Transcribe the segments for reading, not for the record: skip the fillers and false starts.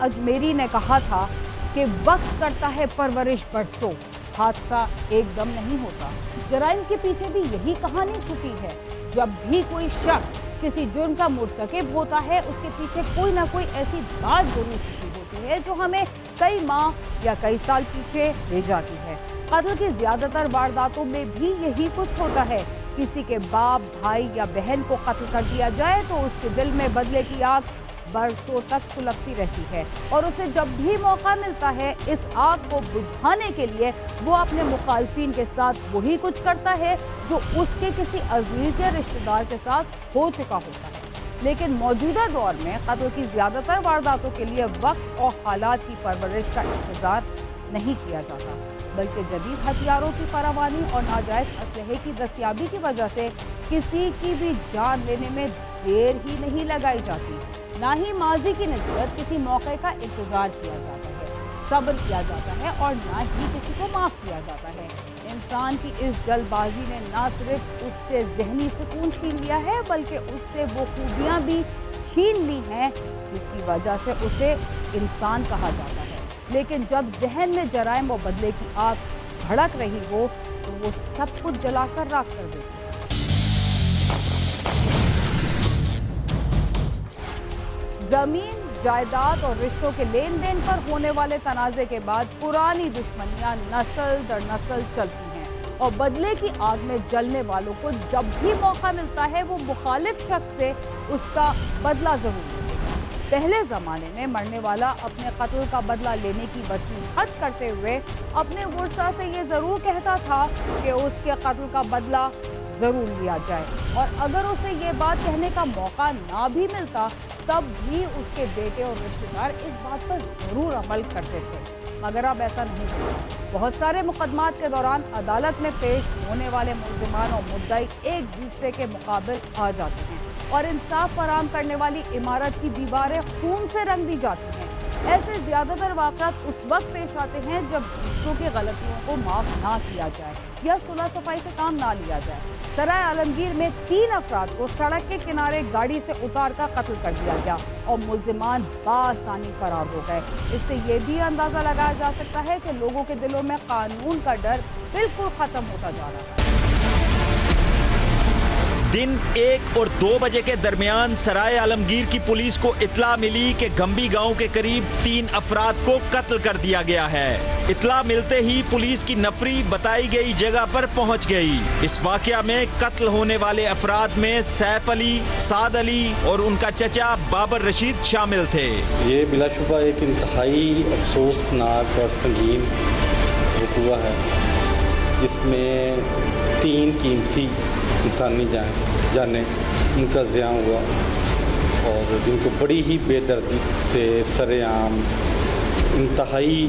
अजमेरी ने कहा था कि वक्त करता है परवरिश बरसों, हादसा एकदम नहीं होता। जराइम के पीछे भी यही कहानी छुपी है। जब भी कोई शख्स किसी जुर्म का मुर्तकिब होता है, उसके पीछे कोई ना कोई ऐसी बात जरूर छुपी होती है जो हमें कई माह या कई साल पीछे ले जाती है। कत्ल की ज्यादातर वारदातों में भी यही कुछ होता है। किसी के बाप, भाई या बहन को कत्ल कर दिया जाए तो उसके दिल में बदले की आग बरसों तक सुलगती रहती है और उसे जब भी मौका मिलता है इस आग को बुझाने के लिए वो अपने मुखालफिन के साथ वही कुछ करता है जो उसके किसी अजीज या रिश्तेदार के साथ हो चुका होता है। लेकिन मौजूदा दौर में कत्ल की ज्यादातर वारदातों के लिए वक्त और हालात की परवरिश का इंतजार नहीं किया जाता, बल्कि जदीद हथियारों की फरावानी और नाजायज असलहे की दस्तयाबी की वजह से किसी की भी जान लेने में देर ही नहीं लगाई जाती। ना ही माजी की नसीहत किसी मौके का इंतजार किया जाता है, सब्र किया जाता है और ना ही किसी को माफ किया जाता है। इंसान की इस जल्दबाजी ने ना सिर्फ उससे ज़हनी सुकून छीन लिया है, बल्कि उससे वो खूबियाँ भी छीन ली हैं जिसकी वजह से उसे इंसान कहा जाता है। लेकिन जब जहन में जराइम और बदले की आग भड़क रही हो तो वो सब कुछ जलाकर राख कर देती है। जमीन, जायदाद और रिश्तों के लेन देन पर होने वाले तनाज़े के बाद पुरानी दुश्मनियां नस्ल दर नस्ल चलती हैं और बदले की आग में जलने वालों को जब भी मौका मिलता है वो मुखालिफ शख्स से उसका बदला जरूर लेते हैं। पहले ज़माने में मरने वाला अपने कत्ल का बदला लेने की वसीयत करते हुए अपने वर्सा से ये ज़रूर कहता था कि उसके कत्ल का बदला ज़रूर लिया जाए, और अगर उसे ये बात कहने का मौका ना भी मिलता तब भी उसके बेटे और रिश्तेदार इस बात पर ज़रूर अमल करते थे। मगर अब ऐसा नहीं होता। बहुत सारे मुकदमात के दौरान अदालत में पेश होने वाले मुल्ज़िमान और मुद्दई एक दूसरे के मुकाबिल आ जाते हैं और इंसाफ फराहम करने वाली इमारत की दीवारें खून से रंग दी जाती हैं। ऐसे ज़्यादातर वाक़यात उस वक्त पेश आते हैं जब दूसरों की गलतियों को माफ़ ना किया जाए या सुलह सफाई से काम ना लिया जाए। सराय आलमगीर में 3 अफराद को सड़क के किनारे गाड़ी से उतार कर कत्ल कर दिया गया और मुल्ज़िमान बासानी फरार हो गए। इससे ये भी अंदाज़ा लगाया जा सकता है कि लोगों के दिलों में कानून का डर बिल्कुल ख़त्म होता जा रहा है। दिन 1 और 2 बजे के दरमियान सराय आलमगीर की पुलिस को इत्ला मिली कि गंबी गांव के करीब 3 अफराद को कत्ल कर दिया गया है। इत्ला मिलते ही पुलिस की नफरी बताई गई जगह पर पहुंच गई। इस वाकया में कत्ल होने वाले अफराद में सैफ अली, साद अली और उनका चचा बाबर रशीद शामिल थे। ये बिलाशुबा एक इंतहाई अफसोसनाक और संगीन हुआ है जिसमें 3 कीमती इंसानी जाने उनका ज़िया हुआ और जिनको बड़ी ही बेदर्दी से सरेआम इंतहाई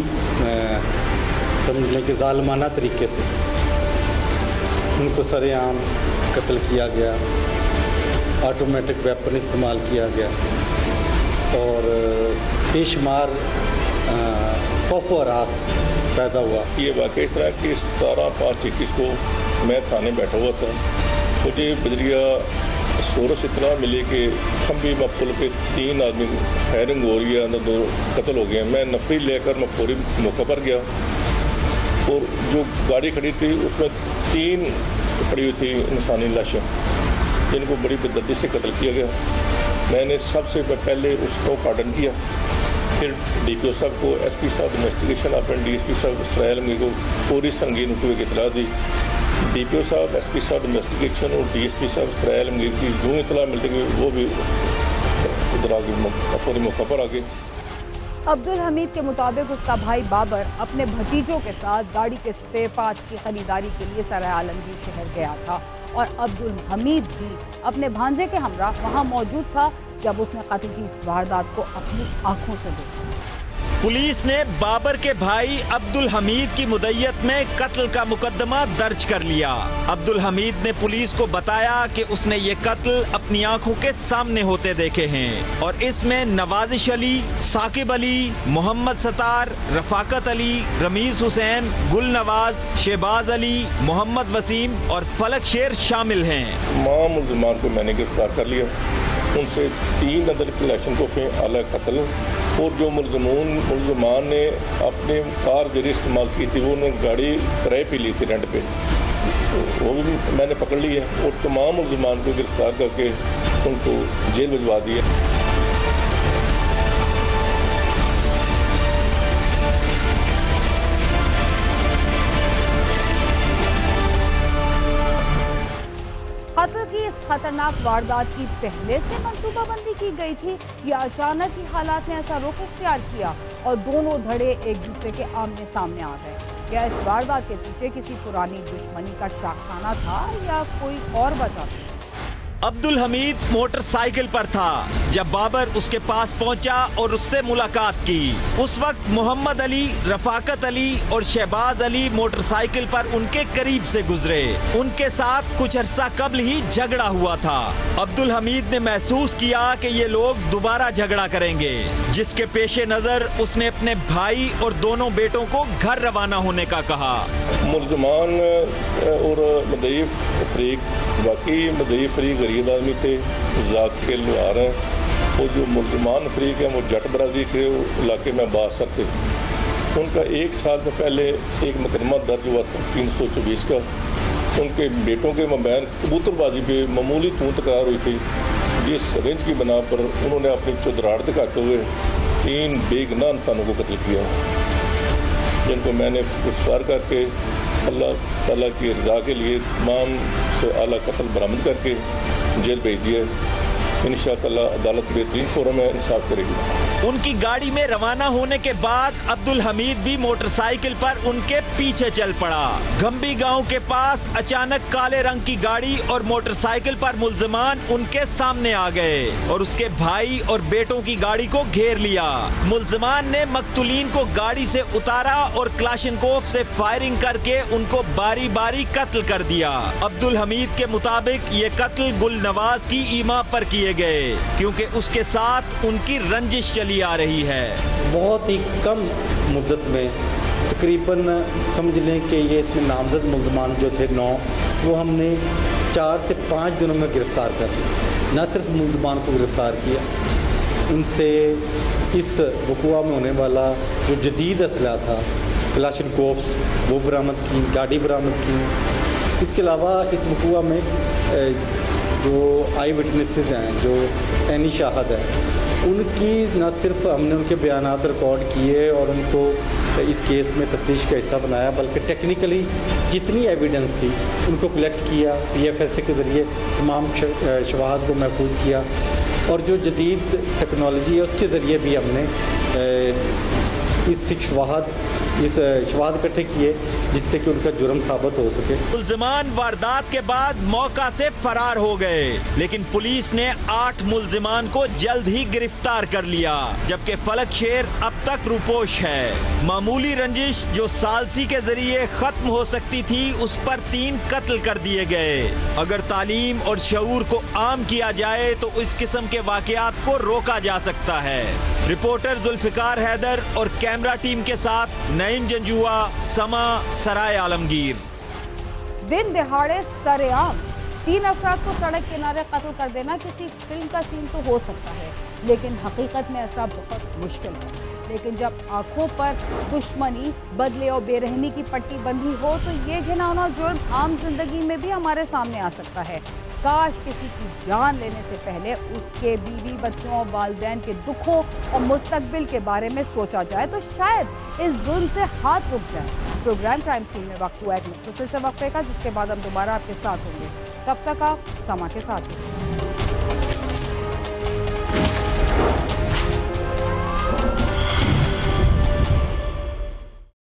समझने के ज़ालिमाना तरीके से उनको सरेआम कत्ल किया गया, ऑटोमेटिक वेपन इस्तेमाल किया गया और बेशुमार खौफ व हरास पैदा हुआ। ये वाकई इस तरह की 17/5/21 को मैं थाने बैठा हुआ था। मुझे बजरिया सोरस इतना मिली कि खंबी मफूल पे 3 आदमी फायरिंग हो रही है, अंदर 2 कत्ल हो गए। मैं नफरी लेकर मैं फौरी मौके पर गया और जो गाड़ी खड़ी थी उसमें 3 पड़ी हुई थी इंसानी लाशें जिनको बड़ी बेदर्दी से कत्ल किया गया। मैंने सबसे पहले उसको कार्डन किया, फिर DPO साहब को, SP साहब इन्वेस्टिगेशन, अपने DSP साहब सराय आलमगीर को पूरी संगीन हुए की इतला दी। DPO साहब, SP साहब इन्वेस्टिगेशन और DSP साहब सराय आलमगीर की जो इतला मिलती गई वो भी उधर आ गई, फौरी मौका पर आ गई। अब्दुल हमीद के मुताबिक उसका भाई बाबर अपने भतीजों के साथ गाड़ी के स्पेयर पार्ट्स की खरीदारी के लिए सराय आलमगीर शहर गया था और अब्दुल हमीद भी अपने भांजे के हमरा वहां मौजूद था जब उसने कत्ल की इस वारदात को अपनी आंखों से देखा। पुलिस ने बाबर के भाई अब्दुल हमीद की मुद्दत में कत्ल का मुकदमा दर्ज कर लिया। अब्दुल हमीद ने पुलिस को बताया कि उसने ये कत्ल अपनी आंखों के सामने होते देखे हैं और इसमें नवाजिश अली, साकिब अली, मोहम्मद सतार, रफाकत अली, रमीज हुसैन, गुल नवाज, शहबाज अली, मोहम्मद वसीम और फलक शेर शामिल हैं। तमाम मुल्ज़िमान को मैंने गिरफ्तार कर लिया। उनसे 3 अदर की लाइसेंस को आला कत्ल اور جو ملزمان نے اپنے کار ذریعے استعمال کی تھی وہ انہوں نے گاڑی کرائے پہ لی تھی رینٹ پہ، وہ بھی میں نے پکڑ لی ہے اور تمام ملزمان کو گرفتار کر کے ان کو جیل بھجوا دیا۔ قتل کی اس خطرناک واردات کی پہلے سے منصوبہ بندی کی گئی تھی یا اچانک ہی حالات نے ایسا رخ اختیار کیا اور دونوں دھڑے ایک دوسرے کے آمنے سامنے آ گئے؟ کیا اس واردات کے پیچھے کسی پرانی دشمنی کا شاخسانہ تھا یا کوئی اور وجہ تھی؟ عبدالحمید موٹر سائیکل پر تھا جب بابر اس کے پاس پہنچا اور اس سے ملاقات کی۔ اس وقت محمد علی، رفاقت علی اور شہباز علی موٹر سائیکل پر ان کے قریب سے گزرے۔ ان کے ساتھ کچھ عرصہ قبل ہی جھگڑا ہوا تھا۔ عبدالحمید نے محسوس کیا کہ یہ لوگ دوبارہ جھگڑا کریں گے، جس کے پیش نظر اس نے اپنے بھائی اور دونوں بیٹوں کو گھر روانہ ہونے کا کہا۔ ملزمان اور مدعی فریق، واقعی مدعی فریق غریب آدمی تھے، ذات کے لوہار ہیں، اور جو ملزمان فریق ہیں وہ جٹ برادری کے علاقے میں بااثر تھے۔ ان کا 1 سال میں پہلے ایک مقدمہ درج ہوا تھا 324 کا۔ ان کے بیٹوں کے مابین کبوتر بازی پہ معمولی تکرار ہوئی تھی، جس رنج کی بنا پر انہوں نے اپنی چودراہٹ دکھاتے ہوئے 3 بے گناہ انسانوں کو قتل کیا، جن کو میں نے گرفتار کر کے اللہ تعالیٰ کی رضا کے لیے تمام سے اعلیٰ قتل برآمد کر کے جیل بھیج دیا۔ انشاءاللہ عدالت بہترین فورم ہے، انصاف کرے گی۔ ان کی گاڑی میں روانہ ہونے کے بعد عبدالحمید بھی موٹر سائیکل پر ان کے پیچھے چل پڑا۔ گھمبی گاؤں کے پاس اچانک کالے رنگ کی گاڑی اور موٹر سائیکل پر ملزمان ان کے سامنے آ گئے اور اس کے بھائی اور بیٹوں کی گاڑی کو گھیر لیا۔ ملزمان نے مقتولین کو گاڑی سے اتارا اور کلاشنکوف سے فائرنگ کر کے ان کو باری باری قتل کر دیا۔ عبدالحمید کے مطابق یہ قتل گل نواز کی ایما پر کیے گئے کیونکہ اس کے ساتھ ان کی رنجش چلی آ رہی ہے۔ بہت ہی کم مدت میں تقریباً سمجھ لیں کہ یہ اس میں نامزد ملزمان جو تھے 9، وہ ہم نے 4 سے 5 دنوں میں گرفتار کر لیا۔ نہ صرف ملزمان کو گرفتار کیا، ان سے اس وقوع میں ہونے والا جو جدید اسلحہ تھا، کلاشنکوفس، وہ برآمد کی، گاڑی برآمد کی۔ اس کے علاوہ اس وقوع میں جو آئی وٹنسز ہیں، جو عینی شاہد ہیں، ان کی نہ صرف ہم نے ان کے بیانات ریکارڈ کیے اور ان کو اس کیس میں تفتیش کا حصہ بنایا، بلکہ ٹیکنیکلی جتنی ایویڈنس تھی ان کو کلیکٹ کیا، PFSA کے ذریعے تمام شواہد کو محفوظ کیا، اور جو جدید ٹیکنالوجی ہے اس کے ذریعے بھی ہم نے اس شواہد اکٹھے کیے جس سے کہ ان کا جرم ثابت ہو سکے۔ ملزمان واردات کے بعد موقع سے فرار ہو گئے، لیکن پولیس نے 8 ملزمان کو جلد ہی گرفتار کر لیا، جبکہ فلک شیر اب تک روپوش ہے۔ معمولی رنجش جو ثالثی کے ذریعے ختم ہو سکتی تھی، اس پر 3 قتل کر دیے گئے۔ اگر تعلیم اور شعور کو عام کیا جائے تو اس قسم کے واقعات کو روکا جا سکتا ہے۔ رپورٹر ذوالفقار حیدر اور کیمرہ ٹیم کے ساتھ نعیم جنجوعہ، سما، سرائے عالمگیر۔ دن دہاڑے سرے عام 3 افراد کو سڑک کنارے قتل کر دینا کسی فلم کا سین تو ہو سکتا ہے، لیکن حقیقت میں ایسا بہت مشکل ہے۔ لیکن جب آنکھوں پر دشمنی، بدلے اور بے رحمی کی پٹی بندھی ہو تو یہ گھناؤنا جرم عام زندگی میں بھی ہمارے سامنے آ سکتا ہے۔ کاش کسی کی جان لینے سے پہلے اس کے بیوی، بچوں اور والدین کے دکھوں اور مستقبل کے بارے میں سوچا جائے تو شاید اس ظلم سے ہاتھ رک جائے۔ پروگرام ٹائم سین میں وقت ہوا ایک مختصر سے وقفے کا، جس کے بعد ہم دوبارہ آپ کے ساتھ ہوں گے۔ تب تک آپ سما کے ساتھ ہیں۔